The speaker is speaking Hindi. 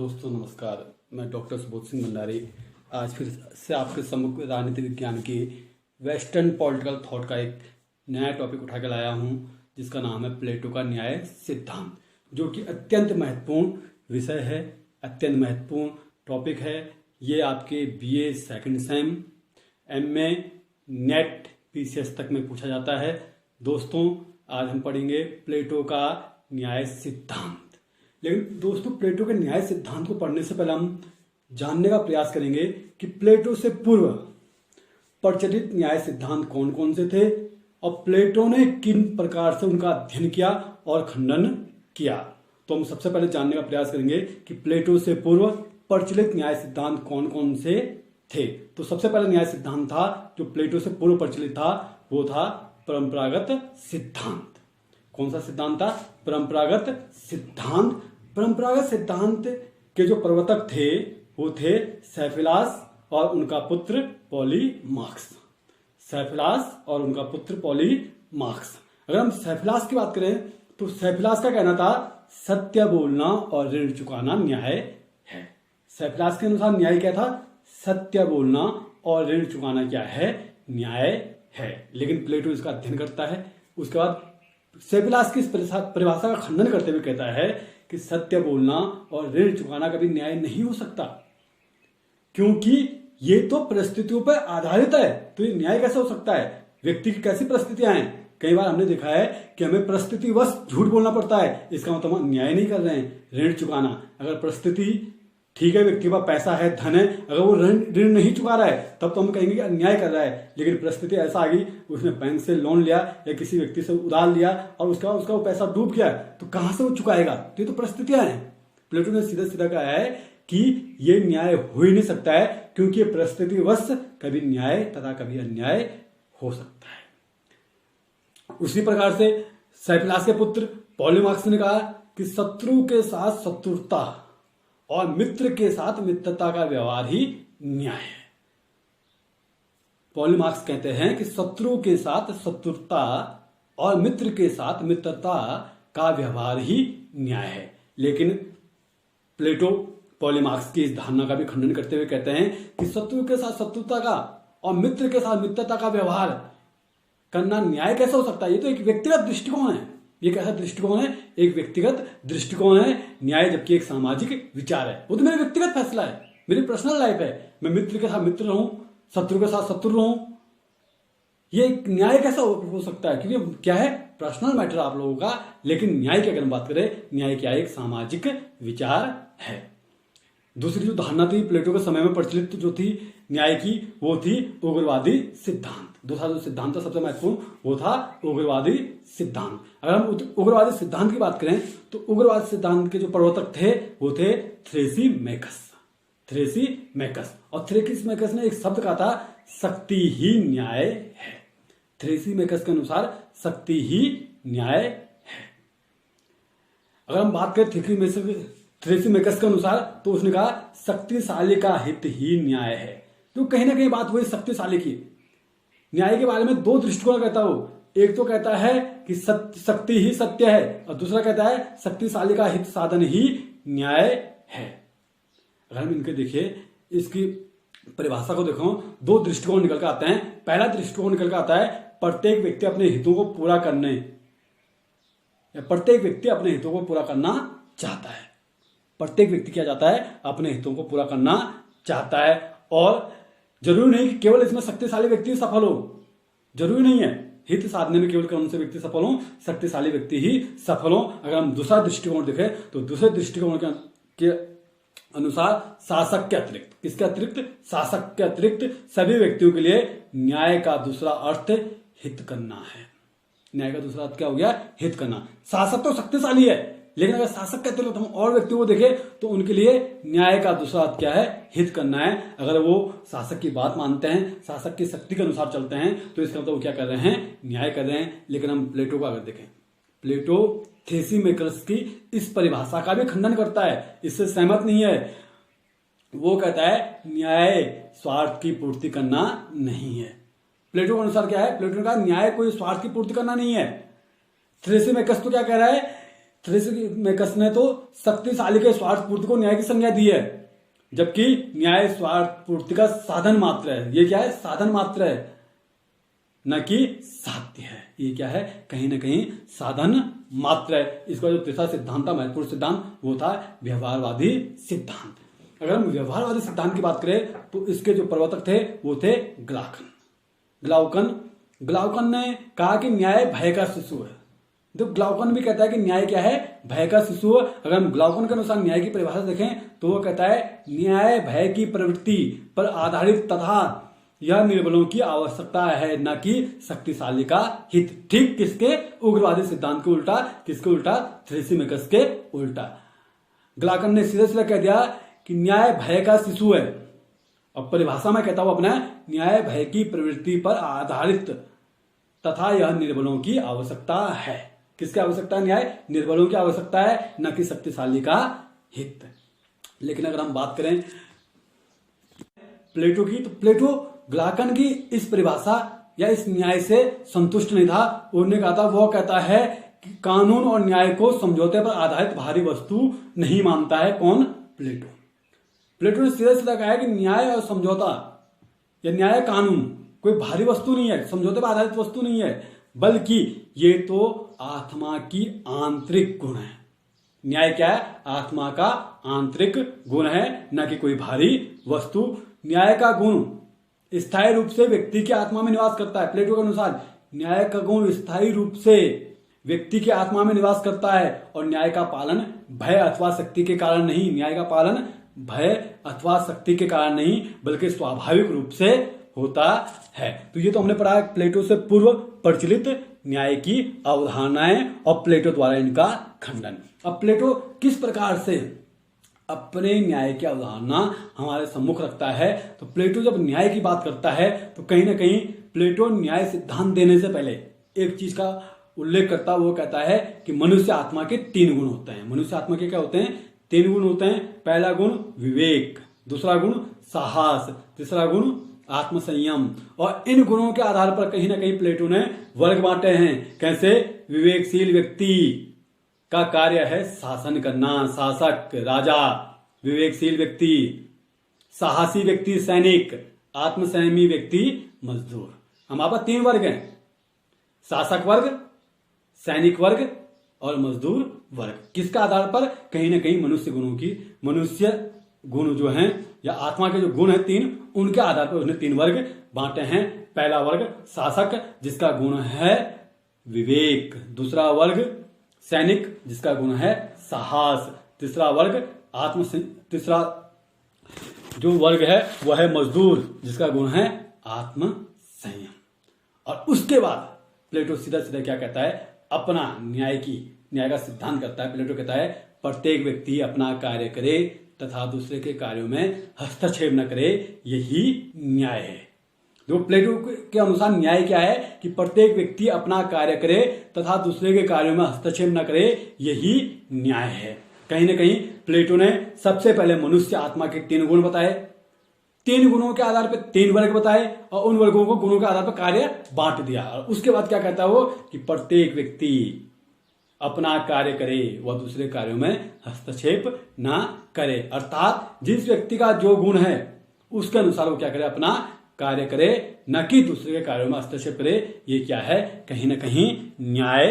दोस्तों नमस्कार। मैं डॉक्टर सुबोध सिंह भंडारी आज फिर से आपके सम्मुख राजनीति विज्ञान की वेस्टर्न पॉलिटिकल थॉट का एक नया टॉपिक उठा के लाया हूं, जिसका नाम है प्लेटो का न्याय सिद्धांत, जो कि अत्यंत महत्वपूर्ण विषय है, अत्यंत महत्वपूर्ण टॉपिक है। ये आपके BA second same, MA, net, PCS तक में पूछा जाता है। दोस्तों आज हम पढ़ेंगे प्लेटो का न्याय सिद्धांत। लेकिन दोस्तों प्लेटो के न्याय सिद्धांत को पढ़ने से पहले हम जानने का प्रयास करेंगे कि प्लेटो से पूर्व प्रचलित न्याय सिद्धांत कौन कौन से थे और प्लेटो ने किन प्रकार से उनका अध्ययन किया और खंडन किया। तो हम सबसे पहले जानने का प्रयास करेंगे कि प्लेटो से पूर्व प्रचलित न्याय सिद्धांत कौन कौन से थे। तो सबसे पहले न्याय सिद्धांत था जो प्लेटो से पूर्व प्रचलित था, वो था परंपरागत सिद्धांत। कौन सा सिद्धांत था? परंपरागत सिद्धांत। परंपरागत सिद्धांत के जो प्रवर्तक थे वो थे सैफिलास और उनका पुत्र पॉलीमार्क्स। सैफिलास और उनका पुत्र पॉलीमार्क्स। अगर हम सैफिलास की बात करें तो सैफिलास का कहना था सत्य बोलना और ऋण चुकाना न्याय है। सैफिलास के अनुसार न्याय क्या था? सत्य बोलना और ऋण चुकाना क्या है? न्याय है। लेकिन प्लेटो इसका अध्ययन करता है। उसके बाद सैफिलास की इस परिभाषा का खंडन करते हुए कहता है कि सत्य बोलना और ऋण चुकाना कभी न्याय नहीं हो सकता, क्योंकि ये तो परिस्थितियों पर आधारित है। तो ये न्याय कैसे हो सकता है? व्यक्ति की कैसी परिस्थितियां हैं? कई बार हमने देखा है कि हमें परिस्थितिवश झूठ बोलना पड़ता है, इसका मतलब हम न्याय नहीं कर रहे हैं। ऋण चुकाना, अगर परिस्थिति ठीक है, व्यक्ति के पास पैसा है, धन है, अगर वो ऋण नहीं चुका रहा है तब तो हम कहेंगे कि अन्याय कर रहा है। लेकिन परिस्थिति ऐसा आ गई, उसने बैंक से लोन लिया या किसी व्यक्ति से उधार लिया और उसका वो पैसा डूब गया, तो कहां से वो चुकाएगा? तो ये तो परिस्थितियां हैं। प्लेटो ने सीधा सीधा कहा है कि ये न्याय हो ही नहीं सकता है, क्योंकि ये परिस्थितिवश कभी न्याय तथा कभी अन्याय हो सकता है। उसी प्रकार से सैफिलास के पुत्र पॉलीमार्क्स ने कहा कि शत्रु के साथ शत्रुता और मित्र के साथ मित्रता का व्यवहार ही न्याय है। पॉलीमार्क्स कहते हैं कि शत्रु के साथ शत्रुता और मित्र के साथ मित्रता का व्यवहार ही न्याय है। लेकिन प्लेटो पॉलीमार्क्स की इस धारणा का भी खंडन करते हुए कहते हैं कि शत्रु के साथ शत्रुता का और मित्र के साथ मित्रता का व्यवहार करना न्याय कैसे हो सकता है? ये तो एक व्यक्तिगत दृष्टिकोण है। ये कैसा दृष्टिकोण है? एक व्यक्तिगत दृष्टिकोण है न्याय, जबकि एक सामाजिक विचार है। वो तो मेरा व्यक्तिगत फैसला है, मेरी पर्सनल लाइफ है। मैं मित्र के साथ मित्र रहूं, शत्रु के साथ शत्रु रहूं, ये न्याय कैसा हो सकता है? क्योंकि क्या है, पर्सनल मैटर आप लोगों का। लेकिन न्याय की अगर हम बात करें, न्याय क्या है? एक सामाजिक विचार है। दूसरी जो धारणा थी प्लेटो के समय में प्रचलित जो थी न्याय की, वो थी उग्रवादी सिद्धांत। दूसरा जो सिद्धांत था सबसे महत्वपूर्ण, वो था उग्रवादी सिद्धांत। अगर हम उग्रवादी सिद्धांत की बात करें तो उग्रवादी सिद्धांत के जो प्रवर्तक थे वो थे थ्रेसीमेकस। और थ्रेसीमेकस ने एक शब्द कहा था, शक्ति ही न्याय है। थ्रेसीमेकस के अनुसार शक्ति ही न्याय है। अगर हम बात करें थ्रेसीमेकस के अनुसार तो उसने कहा शक्तिशाली का हित ही न्याय है। तो कहीं ना कहीं बात हुई शक्तिशाली की। न्याय के बारे में दो दृष्टिकोण कहता हो। एक तो कहता है कि शक्ति ही सत्य है, और दूसरा कहता है शक्तिशाली का हित साधन ही न्याय है। अगर हम इनके देखिए, इसकी परिभाषा को देखो, दो दृष्टिकोण निकल कर आते हैं। पहला दृष्टिकोण निकल कर आता है प्रत्येक व्यक्ति अपने हितों को पूरा करने, या प्रत्येक व्यक्ति अपने हितों को पूरा करना चाहता है। प्रत्येक व्यक्ति क्या चाहता है? अपने हितों को पूरा करना चाहता है। और जरूरी नहीं कि केवल इसमें शक्तिशाली व्यक्ति सफल हो, जरूरी नहीं है हित साधने में केवल कौन से व्यक्ति सफल हो, शक्तिशाली व्यक्ति ही सफल हो। अगर हम दूसरा दृष्टिकोण देखें तो दूसरे दृष्टिकोण के अनुसार शासक के अतिरिक्त, किसके अतिरिक्त? शासक के अतिरिक्त सभी व्यक्तियों के लिए न्याय का दूसरा अर्थ हित करना है। न्याय का दूसरा अर्थ क्या हो गया? हित करना। शासक तो शक्तिशाली है, लेकिन अगर शासक के अतिरिक्त हम और व्यक्तियों को देखें तो उनके लिए न्याय का दूसरा अर्थ क्या है? हित करना है। अगर वो शासक की बात मानते हैं, शासक की शक्ति के अनुसार चलते हैं, तो इसका मतलब वो क्या कर रहे हैं? न्याय कर रहे हैं। लेकिन हम प्लेटो को अगर देखें, प्लेटो थ्रेसीमेकस की इस परिभाषा का भी खंडन करता है, इससे सहमत नहीं है। वो कहता है न्याय स्वार्थ की पूर्ति करना नहीं है। प्लेटो के अनुसार क्या है? प्लेटो का न्याय कोई स्वार्थ की पूर्ति करना नहीं है। थ्रेसीमेकस तो क्या कह रहा है थ्रेसिमेकस ने तो शक्तिशाली के स्वार्थ पूर्ति को न्याय की संज्ञा दी है, जबकि न्याय स्वार्थ पूर्ति का साधन मात्र है। ये क्या है? साधन मात्र है, न कि साध्य है। ये क्या है? कहीं ना कहीं साधन मात्र है। इसका जो तीसरा सिद्धांत था, महत्वपूर्ण सिद्धांत, वो था व्यवहारवादी सिद्धांत। अगर हम व्यवहारवादी सिद्धांत की बात करें तो इसके जो प्रवर्तक थे वो थे ग्लाउकन ने कहा कि न्याय भय का शिशु है। तो ग्लाउकन भी कहता है कि न्याय क्या है? भय का शिशु है। अगर हम ग्लाउकन के अनुसार न्याय की परिभाषा देखें तो वो कहता है न्याय भय की प्रवृत्ति पर आधारित तथा यह निर्बलों की आवश्यकता है, न कि शक्तिशाली का हित। ठीक किसके? उग्रवादी सिद्धांत के उल्टा। किसके उल्टा? थ्रेसिमेकस के उल्टा। ग्लाउकन ने सीधे सीधे कह दिया कि न्याय भय का शिशु है। अब परिभाषा में कहता हूं अपना, न्याय भय की प्रवृत्ति पर आधारित तथा यह निर्बलों की आवश्यकता है। किसकी आवश्यकता है? न्याय निर्बलों की आवश्यकता है, न कि शक्तिशाली का हित। लेकिन अगर हम बात करें प्लेटो की, तो प्लेटो ग्लाउकन की इस परिभाषा या इस न्याय से संतुष्ट नहीं था। उन्होंने कहा था, वो कहता है कि कानून और न्याय को समझौते पर आधारित बाहरी वस्तु नहीं मानता है। कौन? प्लेटो ने सीधा सीधा कहा है कि न्याय और समझौता या न्याय कानून कोई बाहरी वस्तु नहीं है, समझौते पर आधारित वस्तु नहीं है, बल्कि ये तो आत्मा की आंतरिक गुण है। न्याय क्या है? आत्मा का आंतरिक गुण है, न कि कोई बाहरी वस्तु। न्याय का गुण स्थायी रूप से व्यक्ति की आत्मा में निवास करता है। प्लेटो के अनुसार न्याय का गुण स्थायी रूप से व्यक्ति की आत्मा में निवास करता है, और न्याय का पालन भय अथवा शक्ति के कारण नहीं। न्याय का पालन भय अथवा शक्ति के कारण नहीं, बल्कि स्वाभाविक रूप से होता है। तो ये तो हमने पढ़ा प्लेटो से पूर्व प्रचलित न्याय की अवधारणाएं और प्लेटो द्वारा इनका खंडन। अब प्लेटो किस प्रकार से अपने न्याय की अवधारणा हमारे सम्मुख रखता है? तो प्लेटो जब न्याय की बात करता है तो कहीं ना कहीं प्लेटो न्याय सिद्धांत देने से पहले एक चीज का उल्लेख करता है। वो कहता है कि मनुष्य आत्मा के 3 गुण होते हैं। मनुष्य आत्मा के क्या होते हैं? 3 गुण होते हैं। पहला गुण विवेक, दूसरा गुण साहस, तीसरा गुण आत्मसंयम। और इन गुणों के आधार पर कहीं ना कहीं प्लेटो ने वर्ग बांटे हैं। कैसे? विवेकशील व्यक्ति का कार्य है शासन करना, शासक राजा। विवेकशील व्यक्ति, साहसी व्यक्ति सैनिक, आत्मसंयमी व्यक्ति मजदूर। हमारे पास 3 वर्ग हैं, शासक वर्ग, सैनिक वर्ग और मजदूर वर्ग। किसका आधार पर? कहीं ना कहीं मनुष्य गुण जो हैं या आत्मा के जो गुण हैं 3, उनके आधार पर उसने 3 वर्ग बांटे हैं। पहला वर्ग शासक, जिसका गुण है विवेक। दूसरा वर्ग सैनिक, जिसका गुण है साहस। तीसरा जो वर्ग है वह है मजदूर, जिसका गुण है आत्मसंयम। और उसके बाद प्लेटो सीधा सीधा क्या कहता है? अपना न्याय का सिद्धांत करता है। प्लेटो कहता है प्रत्येक व्यक्ति अपना कार्य करे तथा दूसरे के कार्यों में हस्तक्षेप न करे, यही न्याय है। जो प्लेटो के अनुसार न्याय क्या है कि प्रत्येक व्यक्ति अपना कार्य करे तथा दूसरे के कार्यों में हस्तक्षेप न करे, यही न्याय है। कहीं ना कहीं प्लेटो ने सबसे पहले मनुष्य आत्मा के 3 गुण बताए, 3 गुणों के आधार पर 3 वर्ग बताए, और उन वर्गों को गुणों के आधार पर कार्य बांट दिया। और उसके बाद क्या कहता है वो कि प्रत्येक व्यक्ति अपना कार्य करे, वह दूसरे कार्यों में हस्तक्षेप ना करे। अर्थात जिस व्यक्ति का जो गुण है उसके अनुसार वो क्या करे? अपना कार्य करे, न कि दूसरे के कार्यों में हस्तक्षेप करे। ये क्या है? कहीं ना कहीं न्याय